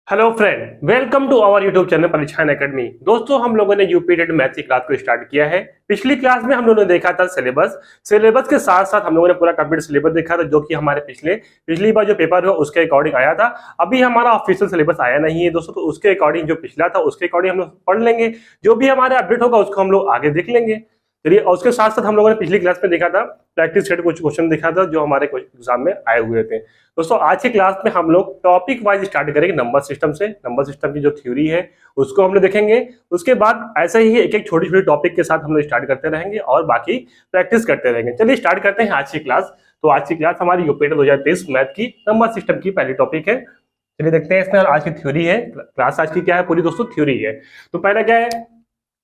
Hello friend, welcome to our YouTube channel Parikshan academy. दोस्तों, हम लोगों ने यूपी टेट मैथ की क्लास को स्टार्ट किया है। पिछली क्लास में हम लोगों ने देखा था सिलेबस के साथ साथ हम लोगों ने पूरा कंप्लीट सिलेबस देखा था, जो कि हमारे पिछली बार जो पेपर हुआ उसके अकॉर्डिंग आया था। अभी हमारा ऑफिशियल सिलेबस आया नहीं है दोस्तों, तो उसके अकॉर्डिंग जो पिछला था उसके अकॉर्डिंग हम लोग पढ़ लेंगे। जो भी हमारा अपडेट होगा उसको हम लोग आगे देख लेंगे। चलिए, और उसके साथ साथ हम लोगों ने पिछली क्लास में देखा था प्रैक्टिस सेट कुछ क्वेश्चन देखा था जो हमारे एग्जाम में आए हुए थे। दोस्तों, आज की क्लास में हम लोग टॉपिक वाइज स्टार्ट करेंगे नंबर सिस्टम से। नंबर सिस्टम की जो थ्योरी है उसको हम लोग देखेंगे। उसके बाद ऐसे ही एक एक छोटी छोटी टॉपिक के साथ हम लोग स्टार्ट करते रहेंगे और बाकी प्रैक्टिस करते रहेंगे। चलिए स्टार्ट करते हैं आज की क्लास। तो आज की क्लास हमारी यूपी 2023 मैथ की नंबर सिस्टम की पहली टॉपिक है। चलिए देखते हैं इसमें आज की थ्योरी है। क्लास आज की क्या है, पूरी दोस्तों थ्योरी है। तो पहला क्या है,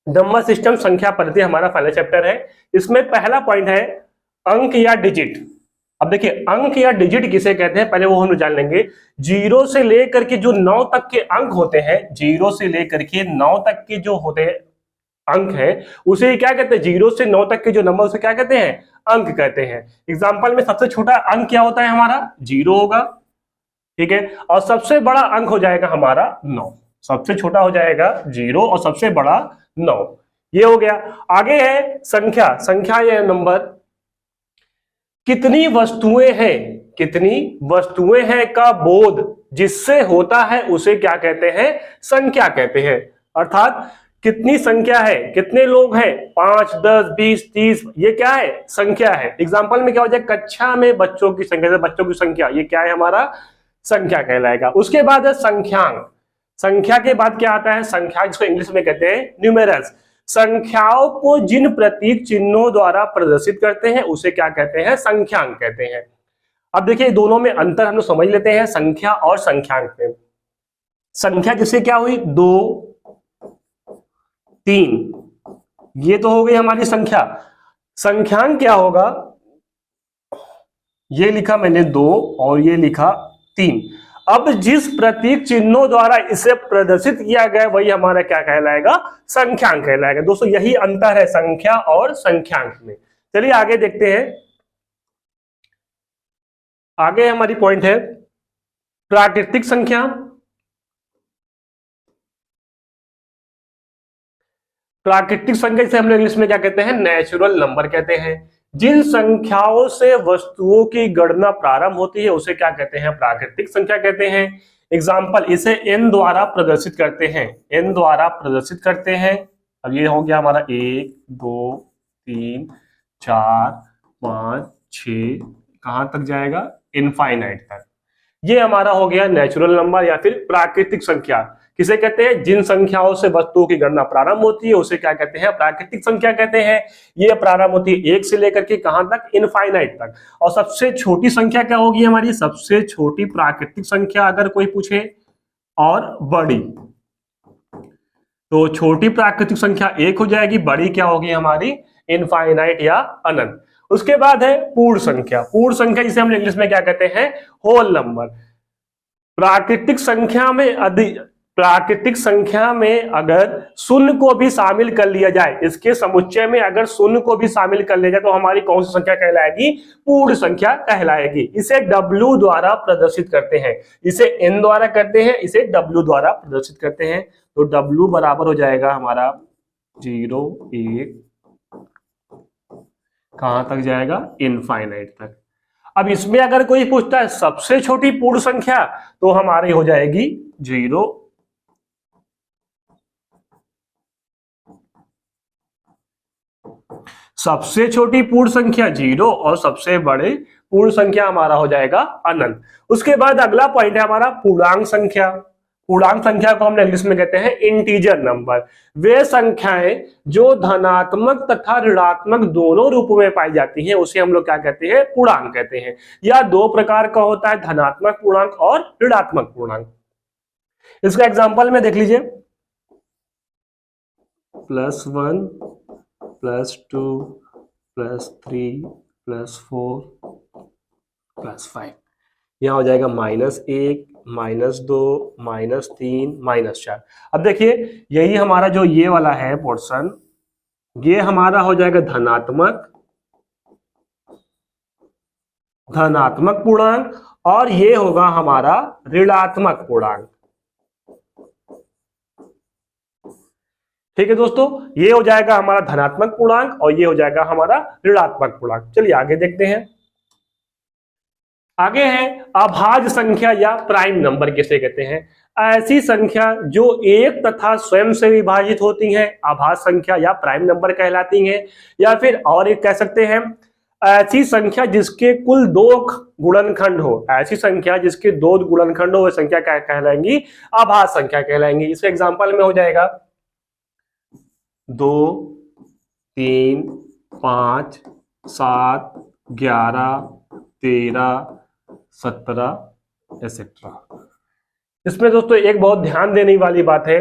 नंबर सिस्टम संख्या पद्धति हमारा पहला चैप्टर है। इसमें पहला पॉइंट है अंक या डिजिट। अब देखिए, अंक या डिजिट किसे कहते हैं पहले वो हम जान लेंगे। 0 से लेकर के जो 9 तक के अंक होते हैं, 0 से लेकर के 9 तक के जो होते हैं अंक है, उसे क्या कहते हैं? 0 से 9 तक के जो नंबर उसे क्या कहते हैं? अंक कहते हैं। एग्जाम्पल में सबसे छोटा अंक क्या होता है हमारा? 0 होगा, ठीक है। और सबसे बड़ा अंक हो जाएगा हमारा 9। सबसे छोटा हो जाएगा 0 और सबसे बड़ा 9। ये हो गया। आगे है संख्या। संख्या या नंबर। कितनी वस्तुएं हैं, कितनी वस्तुएं हैं का बोध जिससे होता है उसे क्या कहते हैं? संख्या कहते हैं। अर्थात कितनी संख्या है, कितने लोग हैं, 5, 10, 20, 30, ये क्या है? संख्या है। एग्जाम्पल में क्या हो जाए? कक्षा में बच्चों की संख्या, बच्चों की संख्या, ये क्या है हमारा? संख्या कहलाएगा। उसके बाद है संख्यांक। संख्या के बाद क्या आता है? संख्या, जिसको इंग्लिश में कहते हैं न्यूमेरल्स। संख्याओं को जिन प्रतीक चिन्हों द्वारा प्रदर्शित करते हैं उसे क्या कहते हैं? संख्यांक कहते हैं। अब देखिए, दोनों में अंतर हम लोग समझ लेते हैं, संख्या और संख्यांक में। संख्या जैसे क्या हुई? 2, 3, ये तो हो गई हमारी संख्या। संख्यांक क्या होगा? ये लिखा मैंने 2 और ये लिखा 3। अब जिस प्रतीक चिन्हों द्वारा इसे प्रदर्शित किया गया वही हमारा क्या कहलाएगा? संख्यांक कहलाएगा। दोस्तों, यही अंतर है संख्या और संख्यांक में। चलिए आगे देखते हैं। आगे हमारी पॉइंट है प्राकृतिक संख्या। प्राकृतिक संख्या जिसे हम लोग इंग्लिश में क्या कहते हैं? नेचुरल नंबर कहते हैं। जिन संख्याओं से वस्तुओं की गणना प्रारंभ होती है उसे क्या कहते हैं? प्राकृतिक संख्या कहते हैं। एग्जाम्पल, इसे n द्वारा प्रदर्शित करते हैं, n द्वारा प्रदर्शित करते हैं। अब ये हो गया हमारा 1, 2, 3, 4, 5, 6, कहां तक जाएगा? इनफाइनाइट तक। ये हमारा हो गया नेचुरल नंबर या फिर प्राकृतिक संख्या। किसे कहते हैं? जिन संख्याओं से वस्तुओं की गणना प्रारंभ होती है उसे क्या कहते हैं? प्राकृतिक संख्या कहते हैं। ये प्रारंभ होती है 1 से लेकर के कहां तक? इनफाइनाइट तक। और सबसे छोटी संख्या क्या होगी हमारी? सबसे छोटी प्राकृतिक संख्या अगर कोई पूछे, और बड़ी, तो छोटी प्राकृतिक संख्या 1 हो जाएगी, बड़ी क्या होगी हमारी? इनफाइनाइट या अनंत। उसके बाद है पूर्ण संख्या। पूर्ण संख्या जिसे हम इंग्लिश में क्या कहते हैं? Whole number. प्राकृतिक संख्या में अगर शून्य को भी शामिल कर लिया जाए, इसके समुच्चय में अगर शून्य को भी शामिल कर लिया जाए तो हमारी कौन सी संख्या कहलाएगी? पूर्ण संख्या कहलाएगी। इसे W द्वारा प्रदर्शित करते हैं। इसे N द्वारा करते हैं, इसे W द्वारा प्रदर्शित करते हैं। तो W बराबर हो जाएगा हमारा 0, 1, कहां तक जाएगा? इनफाइनाइट तक। अब इसमें अगर कोई पूछता है सबसे छोटी पूर्ण संख्या, तो हमारी हो जाएगी 0। सबसे छोटी पूर्ण संख्या 0 और सबसे बड़े पूर्ण संख्या हमारा हो जाएगा अनंत। उसके बाद अगला पॉइंट है हमारा पूर्णांक संख्या। पूर्णांक संख्या को हम इंग्लिश में कहते हैं इंटीजर नंबर। वे संख्याएं जो धनात्मक तथा ऋणात्मक दोनों रूपों में पाई जाती हैं उसे हम लोग क्या कहते हैं? पूर्णांक कहते हैं। या 2 प्रकार का होता है, धनात्मक पूर्णांक और ऋणात्मक पूर्णांक। इसका एग्जांपल में देख लीजिए, +1, +2, +3, +4, +5। यहां हो जाएगा -1, -2, -3, -4। अब देखिए, यही हमारा जो ये वाला है पोर्शन, ये हमारा हो जाएगा धनात्मक पूर्णांक और ये होगा हमारा ऋणात्मक पूर्णांक। ठीक है दोस्तों, ये हो जाएगा हमारा धनात्मक पूर्णांक और ये हो जाएगा हमारा ऋणात्मक पूर्णांक। चलिए आगे देखते हैं। आगे है अभाज्य संख्या या प्राइम नंबर किसे कहते हैं। ऐसी संख्या जो एक तथा स्वयं से विभाजित होती हैं अभाज्य संख्या या प्राइम नंबर कहलाती हैं। या फिर और एक कह सकते हैं ऐसी संख्या जिसके कुल दो गुणनखंड हो, ऐसी संख्या जिसके दो गुणनखंड हो वह संख्या क्या कहलाएंगी, अभाज्य संख्या कहलाएंगी। इसके एग्जांपल में हो जाएगा 2, 3, 5, 7, 11, 13, 17 एक्सेट्रा। इसमें दोस्तों एक बहुत ध्यान देने वाली बात है,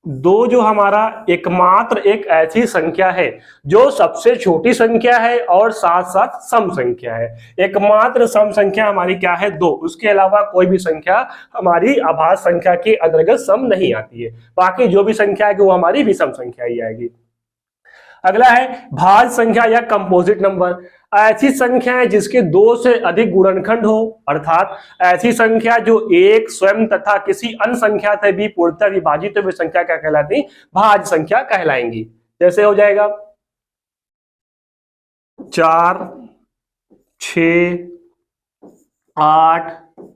दो जो हमारा एकमात्र एक ऐसी संख्या है जो सबसे छोटी संख्या है और साथ साथ सम संख्या है। एकमात्र सम संख्या हमारी क्या है, 2। उसके अलावा कोई भी संख्या हमारी अभाज्य संख्या के अंतर्गत सम नहीं आती है। बाकी जो भी संख्या है वो हमारी विषम संख्या ही आएगी। अगला है भाज्य संख्या या कंपोजिट नंबर। ऐसी संख्या है जिसके 2 से अधिक गुणनखंड हो, अर्थात ऐसी संख्या जो एक स्वयं तथा किसी अन्य संख्या से भी पूर्णतः विभाजित हुई संख्या क्या कहलाती, भाज्य संख्या कहलाएंगी। जैसे हो जाएगा 4, 6, 8,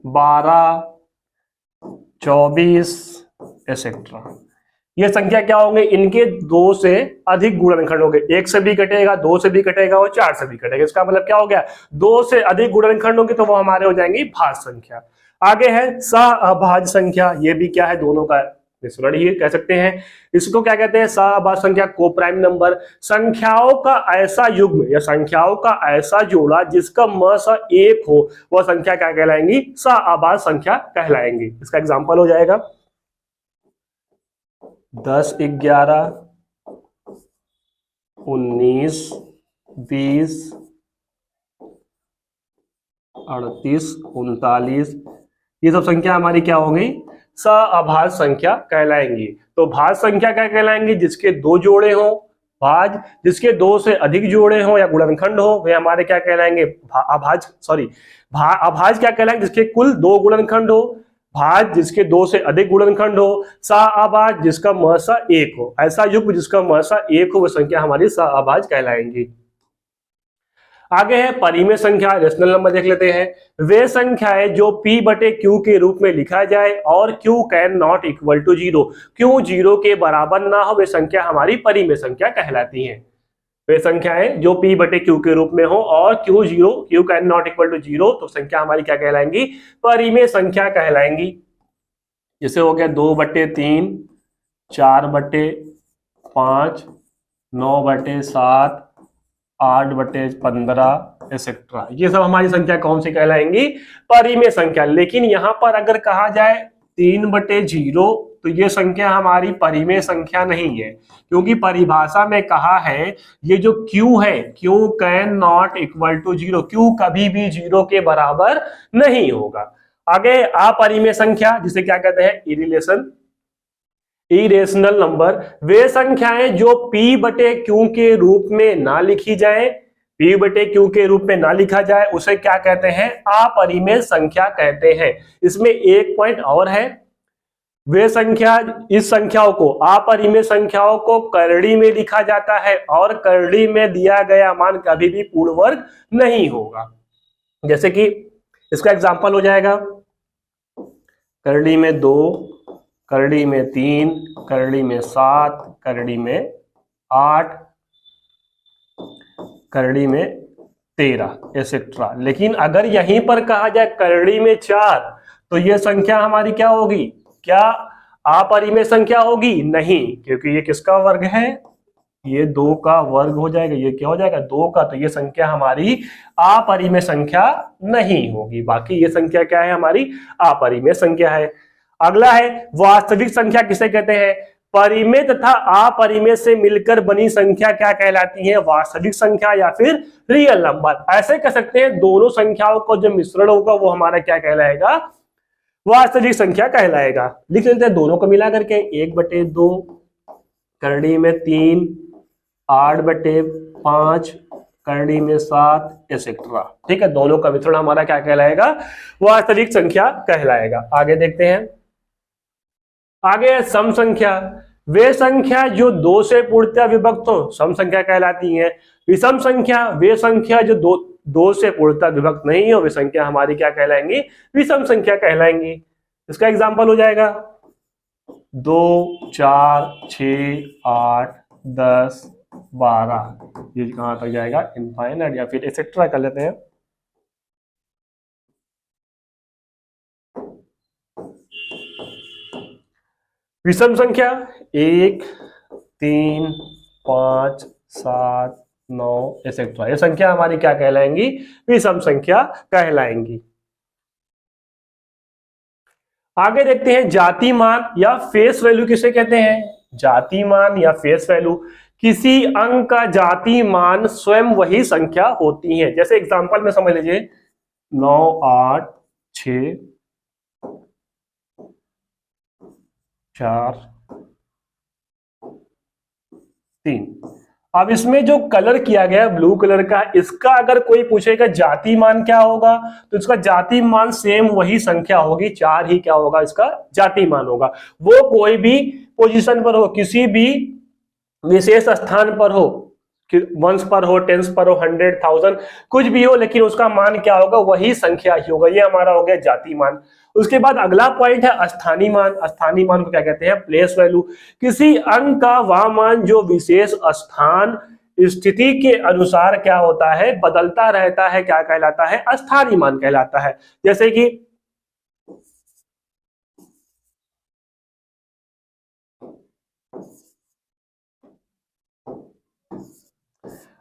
12, 24 एक्सेट्रा। ये संख्या क्या होंगे, इनके 2 से अधिक गुणनखंड होंगे। 1 से भी कटेगा, 2 से भी कटेगा और 4 से भी कटेगा। इसका मतलब क्या हो गया, 2 से अधिक गुणनखंड होंगे तो वो हमारे हो जाएंगे भाज्य संख्या। आगे है सह-अभाज्य संख्या। ये भी क्या है, दोनों का मिश्रण ही कह सकते हैं। इसको क्या कहते हैं, सह-अभाज्य संख्या, को प्राइम नंबर। संख्याओं का ऐसा युग्म या संख्याओं का ऐसा जोड़ा जिसका मस 1 हो वह संख्या क्या कहलाएंगी, सह-अभाज्य संख्या कहलाएंगी। इसका एग्जाम्पल हो जाएगा 10, 11, 19, 20, 38, 39। ये सब संख्या हमारी क्या होंगी, सह-अभाज्य संख्या कहलाएंगी। तो भाज्य संख्या क्या कहलाएंगी, जिसके 2 जोड़े हो। भाज्य जिसके 2 से अधिक जोड़े हो या गुणनखंड हो वे हमारे क्या कहलाएंगे, अभाज्य क्या कहलाएंगे, जिसके कुल 2 गुणनखंड हो। भाज्य जिसके 2 से अधिक गुणनखंड हो। सह-अभाज्य जिसका महसा 1 हो। ऐसा युग्म जिसका महसा 1 हो वह संख्या हमारी सह-अभाज्य कहलाएंगी। आगे है परिमेय संख्या, रेशनल नंबर देख लेते हैं। वे संख्याएं जो p/q के रूप में लिखा जाए और q can not equal to 0, q 0 के बराबर ना हो वे संख्या हमारी परिमेय संख्या कहलाती हैं। वे संख्याएं जो p/q के रूप में हो और q can not equal to 0 तो संख्या हमारी क्या कहलाएंगी, परिमेय संख्या कहलाएंगी। जैसे हो गया 2/3, 4/5, 9/7, 8/15 एक्सेट्रा। ये सब हमारी संख्या कौन सी कहलाएंगी, परिमेय संख्या। लेकिन यहां पर अगर कहा जाए 3/0 तो ये संख्या हमारी परिमेय संख्या नहीं है, क्योंकि परिभाषा में कहा है ये जो q है, q can not equal to 0, q कभी भी 0 के बराबर नहीं होगा। आगे अपरिमेय संख्या जिसे क्या कहते हैं, इरेशनल नंबर। वे संख्याएं जो p/q के रूप में ना लिखी जाए, p/q के रूप में ना लिखा जाए उसे क्या कहते हैं, अपरिमेय संख्या कहते हैं। इसमें एक पॉइंट और है, वे संख्या, इस संख्याओं को, अपरिमेय संख्याओं को करड़ी में लिखा जाता है और करड़ी में दिया गया मान कभी भी पूर्ण वर्ग नहीं होगा। जैसे कि इसका एग्जांपल हो जाएगा करड़ी में 2, करड़ी में 3, करड़ी में 7, करड़ी में 8, करड़ी में 13 एक्सेट्रा। लेकिन अगर यहीं पर कहा जाए करड़ी में 4 तो यह संख्या हमारी क्या होगी, क्या अपरिमेय संख्या होगी, नहीं, क्योंकि ये किसका वर्ग है, ये 2 का वर्ग हो जाएगा। ये क्या हो जाएगा, 2 का, तो ये संख्या हमारी अपरिमेय संख्या नहीं होगी। बाकी ये संख्या क्या है, हमारी अपरिमेय संख्या है। अगला है वास्तविक संख्या किसे कहते हैं, परिमेय तथा अपरिमेय से मिलकर बनी संख्या क्या कहलाती है, वास्तविक संख्या या फिर रियल नंबर। ऐसे कह सकते हैं दोनों संख्याओं को जो मिश्रण होगा वो हमारा क्या कहलाएगा, वास्तविक संख्या कहलाएगा। लिख लेते हैं दोनों को मिला करके 1/2, करड़ी में 3, 8/5, करड़ी में 7 एक्सेट्रा। ठीक है, दोनों का मिश्रण हमारा क्या कहलाएगा, वास्तविक संख्या कहलाएगा। आगे देखते हैं, आगे है सम संख्या। वे संख्या जो 2 से पूर्णतः विभक्त हो सम संख्या कहलाती है। विषम संख्या वे संख्या जो दो से पूर्णतः विभक्त नहीं हो वे संख्या हमारी क्या कहलाएंगी, विषम संख्या कहलाएंगी। इसका एग्जांपल हो जाएगा 2, 4, 6, 8, 10, 12, ये कहां तक जाएगा, इनफाइनाइट या फिर एक्सेट्रा कर लेते हैं। विषम संख्या 1, 3, 5, 7, 9 एक्सेट्रा, ये संख्या हमारी क्या कहलाएंगी, विषम संख्या कहलाएंगी। आगे देखते हैं जाति मान या फेस वैल्यू किसे कहते हैं। जाति मान या फेस वैल्यू, किसी अंक का जाति मान स्वयं वही संख्या होती है। जैसे एग्जांपल में समझ लीजिए 9, 8, 6, 4, 3। अब इसमें जो कलर किया गया ब्लू कलर का, इसका अगर कोई पूछेगा जाति मान क्या होगा, तो इसका जाति मान सेम वही संख्या होगी, 4 ही क्या होगा, इसका जाति मान होगा। वो कोई भी पोजीशन पर हो, किसी भी विशेष स्थान पर हो, वंश पर हो, टेंस पर हो, 100, 1000 कुछ भी हो, लेकिन उसका मान क्या होगा, वही संख्या ही होगा। ये हमारा हो गया जाति मान। उसके बाद अगला पॉइंट है स्थानीय मान। स्थानीय मान को क्या कहते हैं, प्लेस वैल्यू। किसी अंक का वह मान जो विशेष स्थान स्थिति के अनुसार क्या होता है, बदलता रहता है, क्या कहलाता है, स्थानीय मान कहलाता है। जैसे कि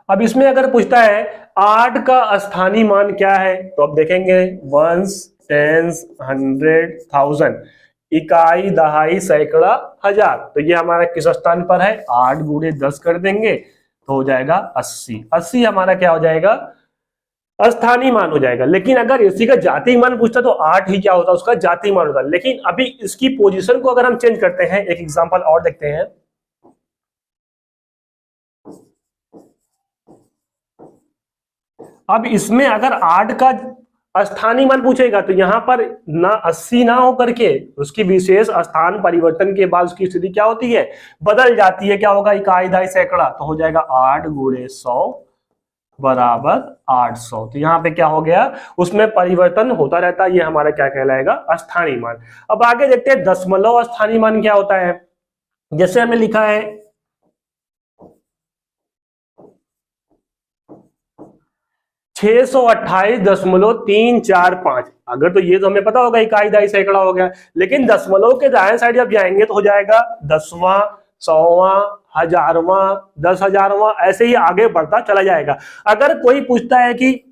अब इसमें अगर पूछता है 8 का स्थानीय मान क्या है, तो अब देखेंगे वंस, टेंस, 100, 1000, इकाई, दहाई, सैकड़ा, हजार। तो ये हमारा किस स्थान पर है, 8 गुणे 10 कर देंगे तो हो जाएगा 80। 80 हमारा क्या हो जाएगा, स्थानीय मान हो जाएगा। लेकिन अगर इसी का जाति मान पूछता तो 8 ही क्या होता, उसका जाति मान होता। लेकिन अभी इसकी पोजीशन को अगर हम चेंज करते हैं, एक एग्जांपल और देखते हैं। अब इसमें अगर 8 का स्थानीय मान पूछेगा तो यहां पर ना 80 ना हो करके उसकी विशेष स्थान परिवर्तन के बाद उसकी स्थिति क्या होती है, बदल जाती है। क्या होगा, इकाई, दहाई, सैकड़ा। तो हो जाएगा 8 गुणे 100 बराबर 800। तो यहाँ पे क्या हो गया, उसमें परिवर्तन होता रहता है। ये हमारा क्या कहलाएगा, स्थानीय मान। अब आगे देखते हैं दशमलव स्थानीय मान क्या होता है। जैसे हमने लिखा है 628.345। अगर तो ये तो हमें पता होगा इकाई, दहाई, सैकड़ा हो गया। लेकिन दशमलव के दाएं साइड जब जाएंगे तो हो जाएगा 10वां, 100वां, 1000वां, 10,000वां, ऐसे ही आगे बढ़ता चला जाएगा। अगर कोई पूछता है कि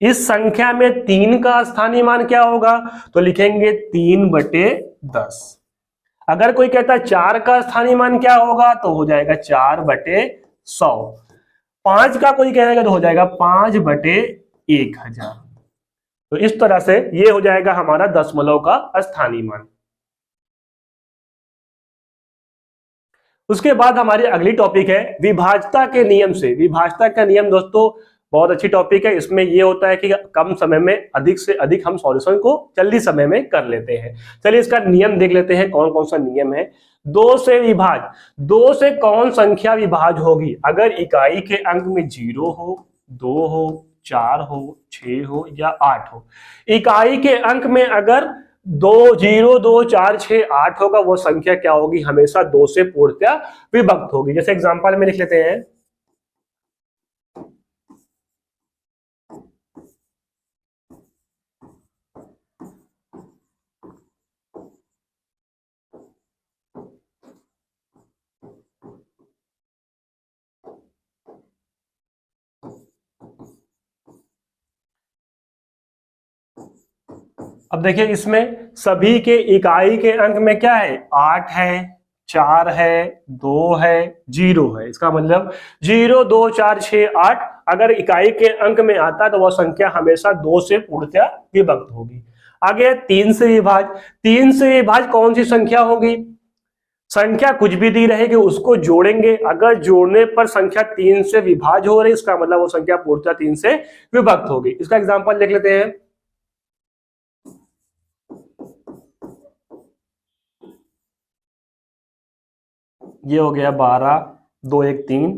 इस संख्या में 3 का स्थानीय मान क्या होगा, तो लिखेंगे 3/10। अगर कोई कहता है 4 का स्थानीय मान क्या होगा, तो हो जाएगा 4/100। 5 का कोई कहेगा तो हो जाएगा 5/1000। तो इस तरह से ये हो जाएगा हमारा दशमलव का स्थानीय मान। उसके बाद हमारी अगली टॉपिक है विभाज्यता के नियम से। विभाज्यता का नियम दोस्तों बहुत अच्छी टॉपिक है। इसमें ये होता है कि कम समय में अधिक से अधिक हम सॉल्यूशन को जल्दी समय में कर लेते हैं। चलिए इसका नियम देख लेते हैं, कौन कौन सा नियम है। 2 से विभाज्य, 2 से कौन संख्या विभाज्य होगी, अगर इकाई के अंक में 0 हो, 2 हो, 4 हो, 6 हो या 8 हो। इकाई के अंक में अगर 2, 0, 2, 4, 6, 8 होगा, वो संख्या क्या होगी, हमेशा 2 से पूर्णतः विभक्त होगी। जैसे एग्जांपल में लिख लेते हैं अब देखिए इसमें सभी के इकाई के अंक में क्या है, 8 है, 4 है, 2 है, 0 है। इसका मतलब 0, 2, 4, 6, 8 अगर इकाई के अंक में आता है तो वह संख्या हमेशा 2 से पूर्णतः विभक्त होगी। आगे 3 से विभाज्य। 3 से विभाज्य कौन सी संख्या होगी, संख्या कुछ भी दी रहेगी उसको जोड़ेंगे, अगर जोड़ने पर संख्या 3 से विभाज्य हो रही इसका मतलब वो संख्या पूर्णतः 3 से विभक्त होगी। इसका एग्जांपल लिख लेते हैं ये हो गया 12, 2 1 3,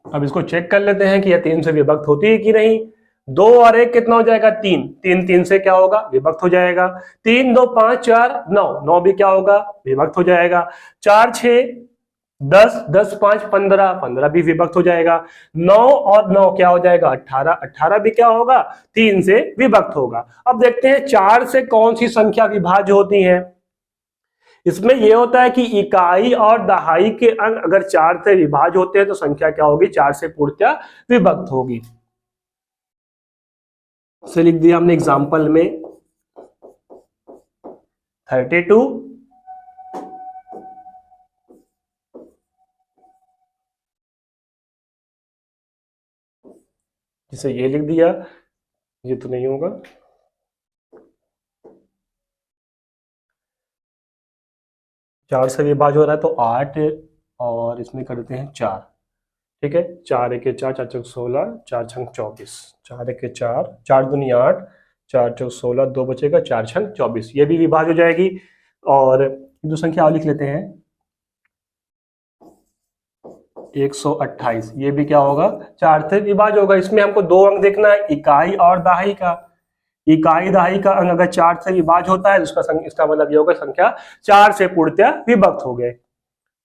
अब इसको चेक कर लेते हैं कि यह 3 से विभक्त होती है कि नहीं। 2 और 1 कितना हो जाएगा? 3, 3 3 से क्या होगा? विभक्त हो जाएगा। 3 2 5 4 9, 9 भी क्या होगा? विभक्त हो जाएगा। 4 6 10, 10 5 15, 15 भी विभक्त हो जाएगा। 9 और 9 क्या हो जाएगा? 18, 18 भी क्या होगा? 3 से विभक्त होगा। अब देखते हैं 4 से कौन सी संख्या विभाज्य होती है। इसमें यह होता है कि इकाई और दहाई के अंक अगर 4 से विभाज्य होते हैं तो संख्या क्या होगी? 4 से पूर्णतः विभक्त होगी। से लिख दिया हमने एग्जाम्पल में 32, जिसे ये लिख दिया, ये तो नहीं होगा। 4 से विभाज्य हो रहा है तो 8 और इसमें करते हैं 4। ठीक है, 4 1 4, 4 चौक 16, 4 छंग 24, 4 1 4, 4 दूनी 8, 4 चौक 16, 2 बचेगा, 4 छंग 24, ये भी विभाज्य हो जाएगी। और दो संख्या और लिख लेते हैं 128, ये भी क्या होगा? 4 से विभाज्य होगा। इसमें हमको 2 अंक देखना है, इकाई और दहाई का। इकाई दहाई का अंक अगर 4 से विभाज्य होता है तो इसका मतलब ये होगा संख्या 4 से पूर्णतः विभक्त हो गए।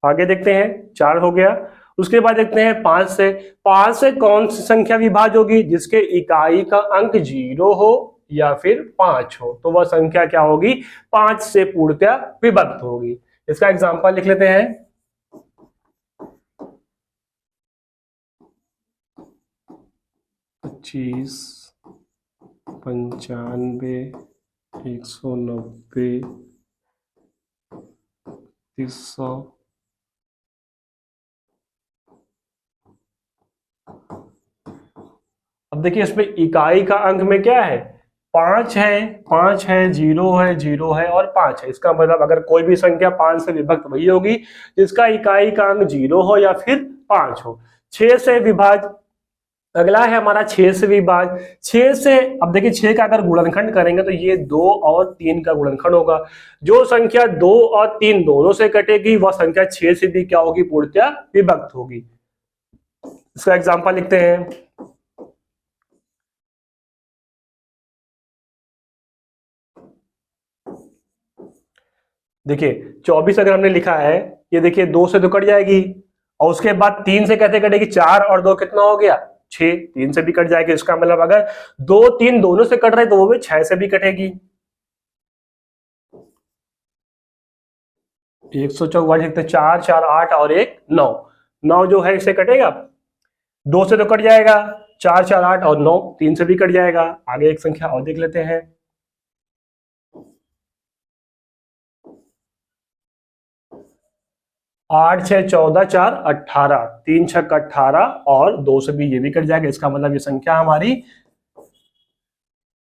आगे देखते हैं, 4 हो गया। उसके बाद देखते हैं 5 से। 5 से कौन सी संख्या विभाज्य होगी? जिसके इकाई का अंक 0 हो या फिर 5 हो, तो वह संख्या क्या होगी? 5 से पूर्णतः विभक्त होगी। इसका एग्जांपल लिख लेते हैं। 25, 95, 190, 300, अब देखिए इसमें इकाई का अंक में क्या है? 5 है, 5 है, 0 है, 0 है और 5 है। इसका मतलब अगर कोई भी संख्या 5 से विभक्त वही होगी जिसका इकाई का अंक 0 हो या फिर 5 हो। 6 से विभाज्य, अगला है हमारा 6 से विभाज्य। 6 से, अब देखिए 6 का अगर गुणनखंड करेंगे तो ये 2 और 3 का गुणनखंड होगा। जो संख्या 2 और 3 दोनों से कटेगी वह संख्या 6 से भी क्या होगी? पूर्णतः विभक्त होगी। इसका एग्जांपल लिखते हैं। देखिए 24 अगर हमने लिखा है, ये देखिए 2 से तो कट जाएगी और उसके बाद 3 से कैसे कटेगी? 4 और 2 कितना हो गया? 6, 3 से भी कट जाएगी। इसका मतलब अगर 2 3 दोनों से कट रहे तो वो भी 6 से भी कटेगी। 144 लिखते हैं, 4 4 8 और 1 9, 9 जो है इससे कटेगा, 2 से तो कट जाएगा, 4 4 8 और 9 3 से भी कट जाएगा। आगे एक संख्या और देख लेते हैं। 8 6 14, 4 18, 3 6 18 और 2 से भी ये भी कट जाएगा। इसका मतलब ये संख्या हमारी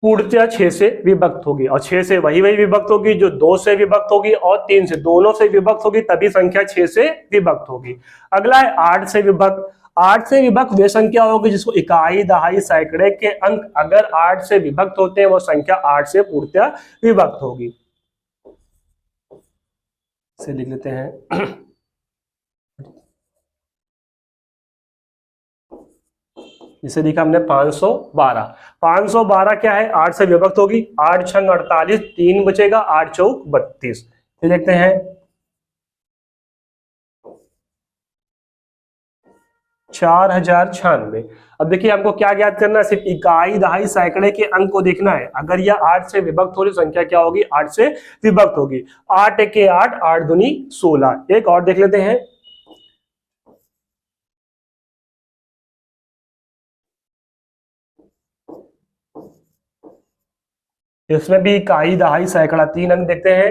पूर्णतः 6 से विभक्त होगी और 6 से वही विभक्त होगी जो 2 से विभक्त होगी और 3 से, दोनों से विभक्त होगी तभी संख्या 6 से विभक्त होगी। अगला है 8 से विभक्त। 8 से विभक्त वे संख्या होगी जिसको इकाई दहाई सैकड़े के अंक अगर 8 से विभक्त होते हैं वो संख्या 8 से पूर्णतः विभक्त होगी। से लिख लेते हैं। इसे लिखा हमने 512। 512 क्या है? 8 से विभक्त होगी। 8 छंग 48, 3 बचेगा, 8 चौक 32। फिर देखते हैं 4096। अब देखिए हमको क्या ज्ञात करना है? सिर्फ इकाई दहाई सैकड़े के अंक को देखना है। अगर यह 8 से विभक्त हो रही संख्या क्या होगी? 8 से विभक्त होगी। 8 1 8, 8 दूनी 16। एक और देख लेते हैं। इसमें भी इकाई दहाई सैकड़ा 3 अंक देखते हैं।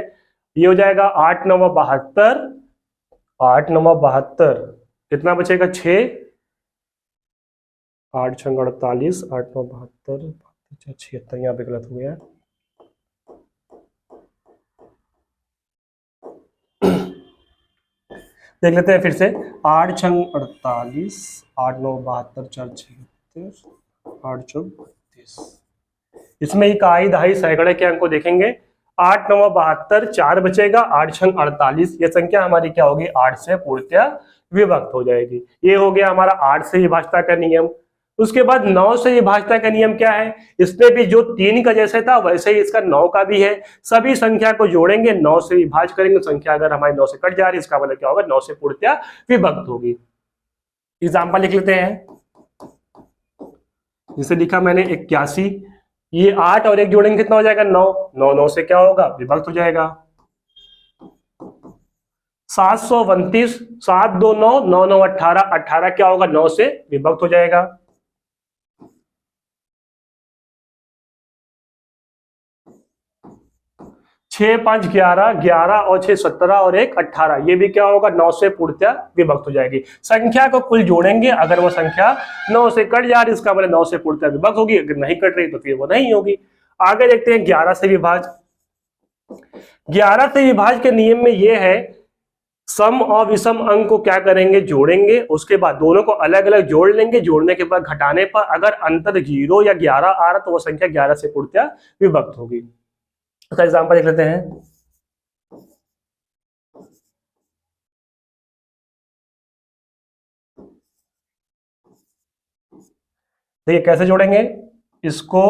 ये हो जाएगा 8 9 72, 8 9 72, कितना बचेगा? 6, 8 छंग 48, 8 9 72, 76, यहाँ पे गलत हो गया। देख लेते हैं फिर से। 8 छंग 48, 8 9 72, 4 76, 8 चौक 32। इसमें इकाई दहाई सैकड़े के अंक को देखेंगे। 8 9 72, 4 बचेगा, 8 6 48। ये संख्या हमारी क्या होगी? 8 से पूर्णतया विभक्त हो जाएगी। ये हो गया हमारा 8 से विभाज्यता का नियम। उसके बाद 9 से विभाज्यता का नियम क्या है? इसमें भी जो 3 का जैसे था वैसे ही इसका 9 का भी है। सभी संख्या को जोड़ेंगे, 9 से विभाज्य करेंगे, संख्या अगर हमारी 9 से कट जा रही है इसका मतलब क्या होगा? 9 से पूर्णतया विभक्त होगी। एग्जाम्पल लिख लेते हैं। जिसे लिखा मैंने 81, ये 8 और 1 जोड़ेंगे कितना हो जाएगा? 9। 9 9 से क्या होगा? विभक्त हो जाएगा। 729, 7 2 9, 9 9 18, 18 क्या होगा? 9 से विभक्त हो जाएगा। 6 5 11, 11 और 6 17 और 1 18, ये भी क्या होगा? 9 से पूर्णतया विभक्त हो जाएगी। संख्या को कुल जोड़ेंगे, अगर वो संख्या 9 से कट जा रही इसका मतलब 9 से पूर्णतया विभक्त होगी, अगर नहीं कट रही तो फिर वो नहीं होगी। आगे देखते हैं 11 से विभाज्य। 11 से विभाज्य के नियम में ये है, सम और विषम अंक को क्या करेंगे? जोड़ेंगे, उसके बाद दोनों को अलग अलग जोड़ लेंगे, जोड़ने के बाद घटाने पर अगर अंतर 0 या 11 आ रहा तो वो संख्या 11 से पूर्णतया विभक्त होगी। इसका एग्जांपल देख लेते हैं। देखिए कैसे जोड़ेंगे, इसको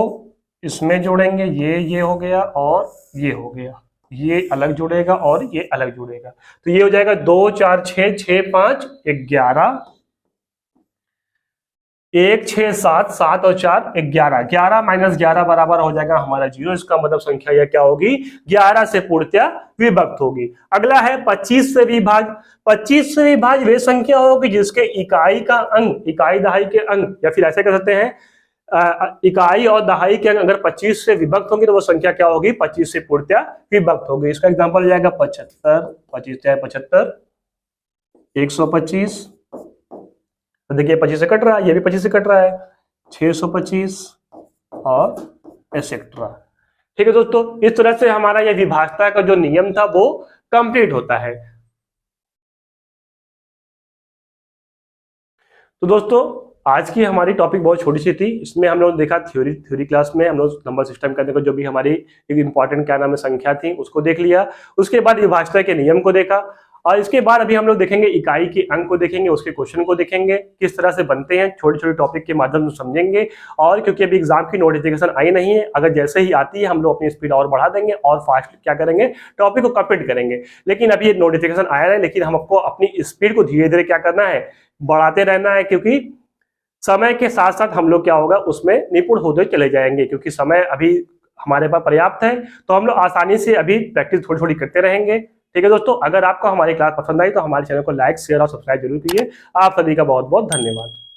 इसमें जोड़ेंगे, ये हो गया और ये हो गया, ये अलग जुड़ेगा और ये अलग जुड़ेगा, तो ये हो जाएगा 2 4 6 6 5 11, 1 6 7, 7 और 4 11, 11 माइनस 11 बराबर हो जाएगा हमारा 0। इसका मतलब संख्या यह क्या होगी? 11 से पूर्णतया विभक्त होगी। अगला है 25 से विभाज्य। 25 से विभाज्य वे संख्या होगी जिसके इकाई का अंक, इकाई दहाई के अंक, या फिर ऐसे कह सकते हैं इकाई और दहाई के अंक अगर 25 से विभक्त होंगे तो वो संख्या क्या होगी? 25 से पूर्णतया विभक्त होगी। इसका एग्जांपल हो जाएगा 75, 25 चाहे 75, 125, तो देखिए 25 से कट रहा है, ये भी 25 से कट रहा है, 625 और एसेट्रा। ठीक है दोस्तों, इस तरह से हमारा ये विभाज्यता का जो नियम था वो कंप्लीट होता है। तो दोस्तों आज की हमारी टॉपिक बहुत छोटी सी थी। इसमें हम लोग देखा थ्योरी क्लास में हम लोग नंबर सिस्टम करने को जो भी हमारी एक इंपॉर्टेंट क्या नाम है संख्या थी उसको देख लिया। उसके बाद विभाज्यता के नियम को देखा और इसके बाद अभी हम लोग देखेंगे इकाई के अंक को देखेंगे, उसके क्वेश्चन को देखेंगे किस तरह से बनते हैं, छोटे छोटे टॉपिक के माध्यम से समझेंगे। और क्योंकि अभी एग्जाम की नोटिफिकेशन आई नहीं है, अगर जैसे ही आती है हम लोग अपनी स्पीड और बढ़ा देंगे और फास्ट क्या करेंगे, टॉपिक को कंप्लीट करेंगे। लेकिन अभी ये नोटिफिकेशन आया नहीं, लेकिन हमको अपनी स्पीड को धीरे धीरे क्या करना है, बढ़ाते रहना है, क्योंकि समय के साथ साथ हम लोग क्या होगा उसमें निपुण होते चले जाएंगे। क्योंकि समय अभी हमारे पास पर्याप्त है तो हम लोग आसानी से अभी प्रैक्टिस थोड़ी थोड़ी करते रहेंगे। ठीक है दोस्तों, अगर आपको हमारी क्लास पसंद आई तो हमारे चैनल को लाइक शेयर और सब्सक्राइब जरूर कीजिए। आप सभी का बहुत बहुत धन्यवाद।